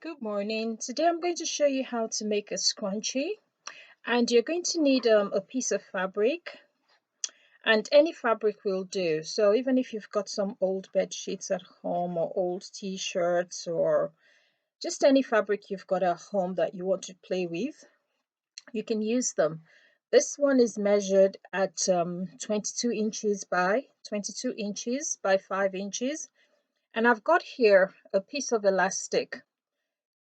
Good morning. Today I'm going to show you how to make a scrunchie, and you're going to need a piece of fabric, and any fabric will do. So even if you've got some old bed sheets at home or old t-shirts or just any fabric you've got at home that you want to play with, you can use them. This one is measured at 22 inches by 22 inches by 5 inches, and I've got here a piece of elastic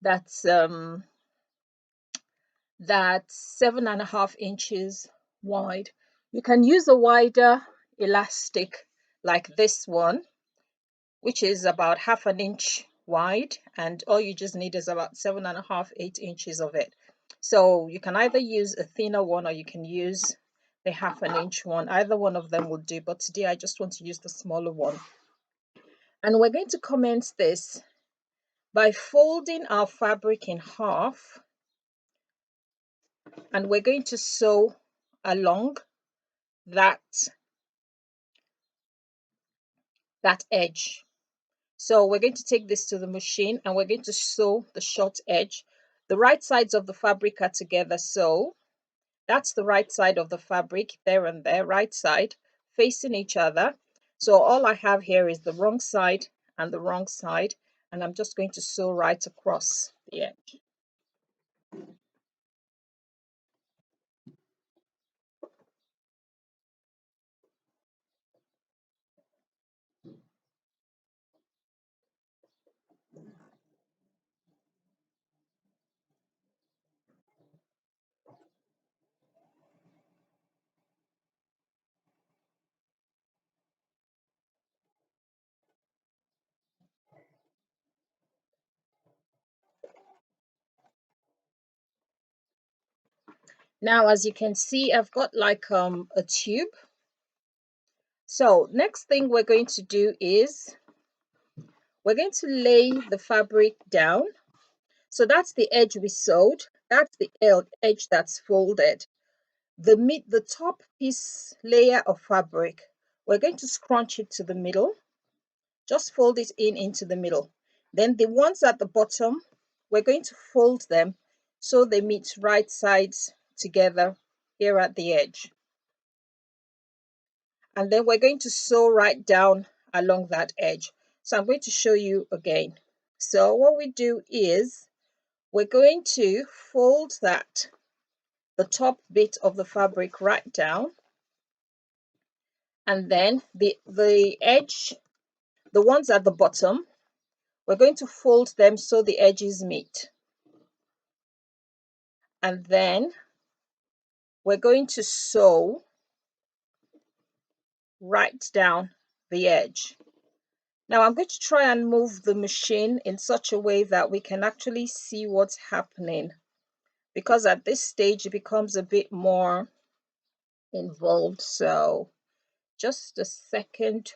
that's 7.5 inches wide. You can use a wider elastic like this one, which is about half an inch wide, and all you just need is about 7.5, 8 inches of it. So you can either use a thinner one or you can use the half an inch one. Either one of them will do, but today I just want to use the smaller one. And we're going to commence this by folding our fabric in half, and we're going to sew along that edge. So we're going to take this to the machine and we're going to sew the short edge. The right sides of the fabric are together, so that's the right side of the fabric, there and there, right side facing each other. So all I have here is the wrong side and the wrong side, and I'm just going to sew right across the edge. Now, as you can see, I've got like a tube. So next thing we're going to do is we're going to lay the fabric down. So that's the edge we sewed. That's the edge that's folded. The top piece layer of fabric, we're going to scrunch it to the middle. Just fold it in into the middle. Then the ones at the bottom, we're going to fold them so they meet right sides together here at the edge. And then we're going to sew right down along that edge. So I'm going to show you again. So what we do is we're going to fold the top bit of the fabric right down, and then the edge, the ones at the bottom, we're going to fold them so the edges meet, and then we're going to sew right down the edge. Now I'm going to try and move the machine in such a way that we can actually see what's happening, because at this stage it becomes a bit more involved. So just a second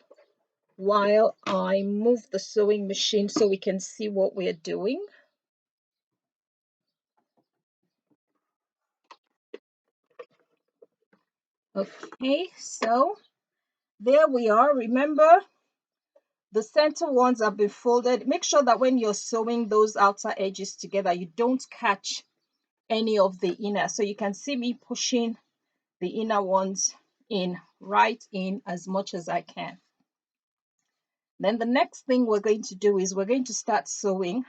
while I move the sewing machine so we can see what we're doing. Okay, so there we are. Remember, the center ones have been folded. Make sure that when you're sewing those outer edges together, you don't catch any of the inner. So you can see me pushing the inner ones right in as much as I can. Then the next thing we're going to do is we're going to start sewing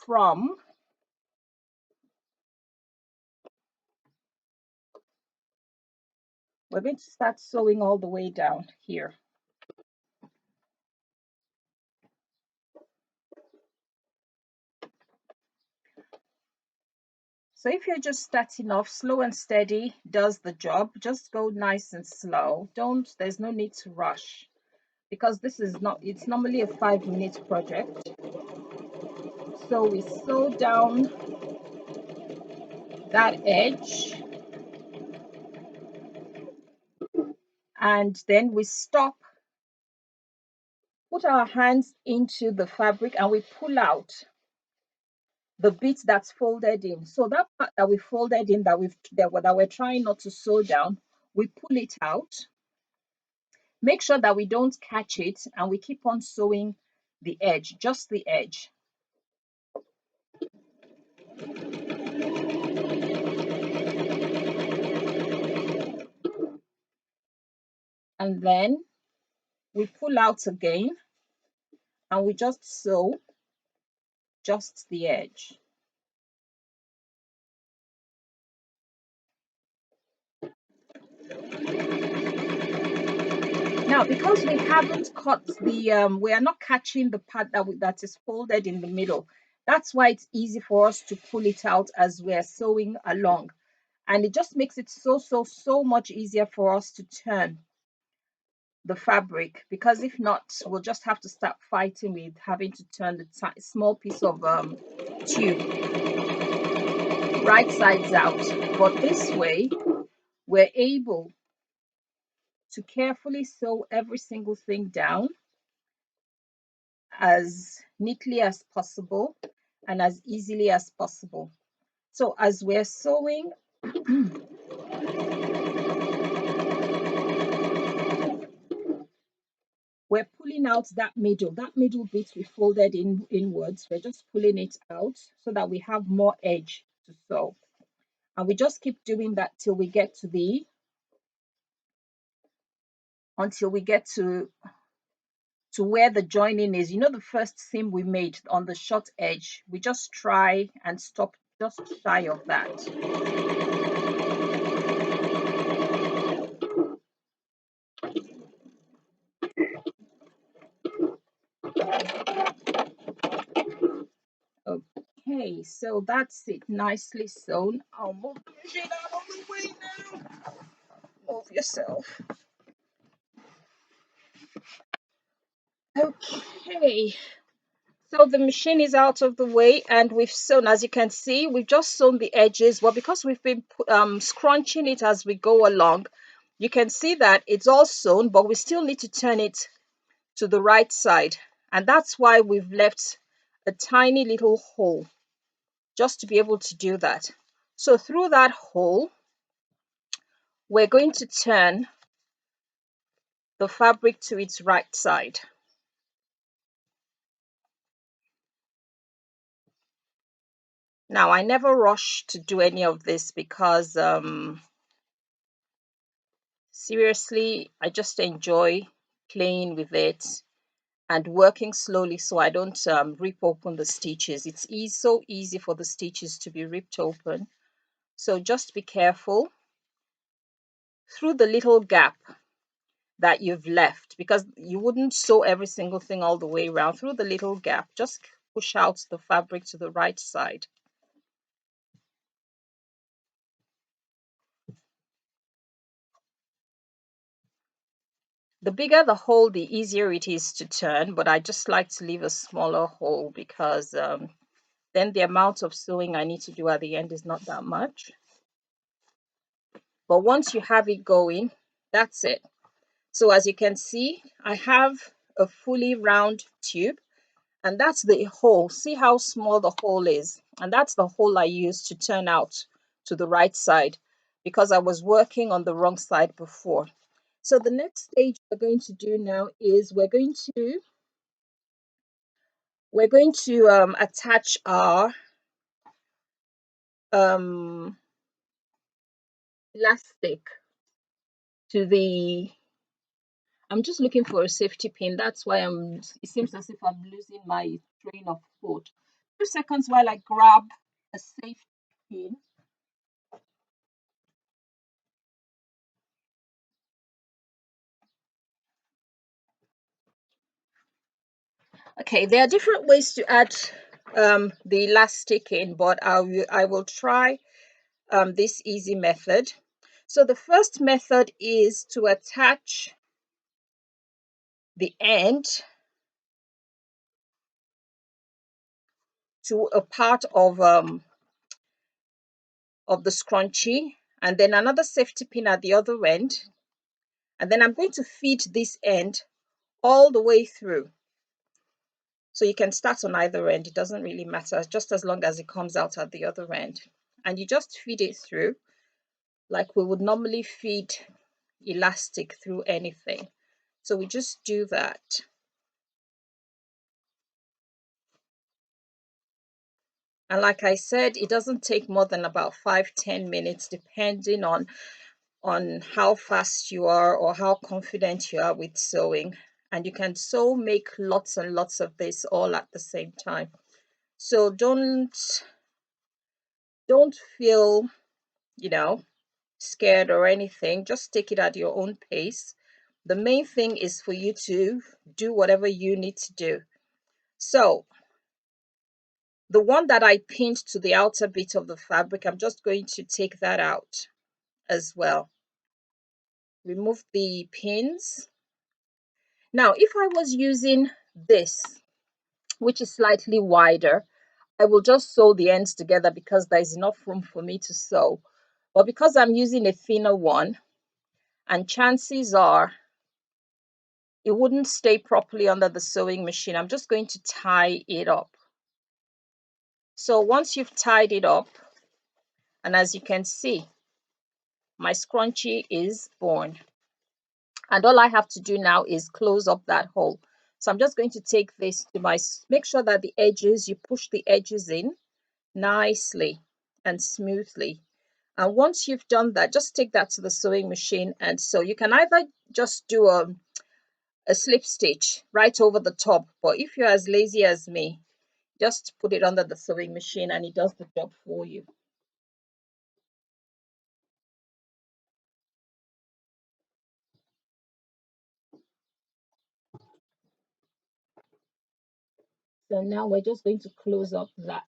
from we're going to start sewing all the way down here. So if you're just starting off, slow and steady does the job. Just go nice and slow. There's no need to rush, because it's normally a 5-minute project. So we sew down that edge, and then we stop, put our hands into the fabric, and we pull out the bit that's folded in. So that part that we folded in, that we're trying not to sew down, we pull it out. Make sure that we don't catch it, and we keep on sewing the edge, just the edge. And then we pull out again and we just sew just the edge. Now, because we haven't cut the, we are not catching the part that is folded in the middle. That's why it's easy for us to pull it out as we're sewing along. And it just makes it so much easier for us to turn the fabric, because if not, we'll just have to start fighting with having to turn the small piece of tube right sides out. But this way, we're able to carefully sew every single thing down as neatly as possible and as easily as possible. So as we're sewing, we're pulling out that middle bit we folded inwards. We're just pulling it out so that we have more edge to sew. And we just keep doing that till we get to until we get to where the joining is. You know, the first seam we made on the short edge, we just try and stop just shy of that. Okay, so that's it, nicely sewn. I'll move the machine out of the way now. Move yourself. Okay, so the machine is out of the way and we've sewn. As you can see, we've just sewn the edges. Well, because we've been scrunching it as we go along, you can see that it's all sewn, but we still need to turn it to the right side. And that's why we've left a tiny little hole just to be able to do that. So through that hole, we're going to turn the fabric to its right side. Now, I never rush to do any of this because seriously, I just enjoy playing with it and working slowly so I don't rip open the stitches. It's so easy for the stitches to be ripped open. So just be careful through the little gap that you've left, because you wouldn't sew every single thing all the way around. Through the little gap, just push out the fabric to the right side. The bigger the hole, the easier it is to turn, but I just like to leave a smaller hole because then the amount of sewing I need to do at the end is not that much. But once you have it going, that's it. So as you can see, I have a fully round tube, and that's the hole. See how small the hole is? And that's the hole I used to turn out to the right side because I was working on the wrong side before. So the next stage we're going to do now is we're going to attach our um, elastic to the. I'm just looking for a safety pin. That's why it seems as if I'm losing my train of thought. 2 seconds while I grab a safety pin. Okay, there are different ways to add the elastic in, but I will try this easy method. So the first method is to attach the end to a part of the scrunchie, and then another safety pin at the other end, and then I'm going to feed this end all the way through. So you can start on either end, it doesn't really matter, just as long as it comes out at the other end. And you just feed it through like we would normally feed elastic through anything. So we just do that. And like I said, it doesn't take more than about 5-10 minutes, depending on how fast you are or how confident you are with sewing. And you can make lots and lots of this all at the same time. So don't feel, you know, scared or anything. Just take it at your own pace. The main thing is for you to do whatever you need to do. So the one that I pinned to the outer bit of the fabric, I'm just going to take that out as well. Remove the pins. Now, if I was using this, which is slightly wider, I will just sew the ends together because there is enough room for me to sew. But because I'm using a thinner one, and chances are it wouldn't stay properly under the sewing machine, I'm just going to tie it up. So once you've tied it up, and as you can see, my scrunchie is born. And all I have to do now is close up that hole. So I'm just going to take this to make sure that the edges, you push the edges in nicely and smoothly. And once you've done that, just take that to the sewing machine and sew. You can either just do a slip stitch right over the top, but if you're as lazy as me, just put it under the sewing machine and it does the job for you. So now we're just going to close up that.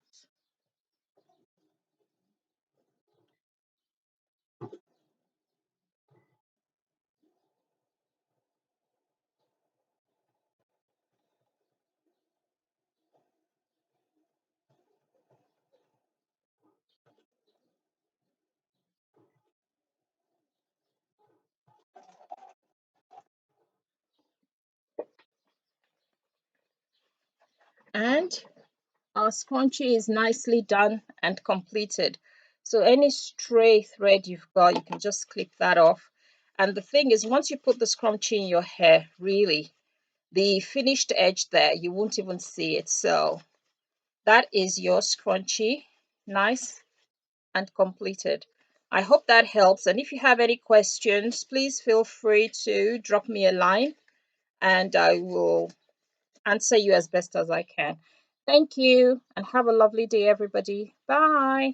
And our scrunchie is nicely done and completed. So any stray thread you've got, you can just clip that off. And the thing is, once you put the scrunchie in your hair, really, the finished edge there, you won't even see it. So that is your scrunchie, nice and completed. I hope that helps. And if you have any questions, please feel free to drop me a line and I will answer you as best as I can. Thank you and have a lovely day, everybody. Bye.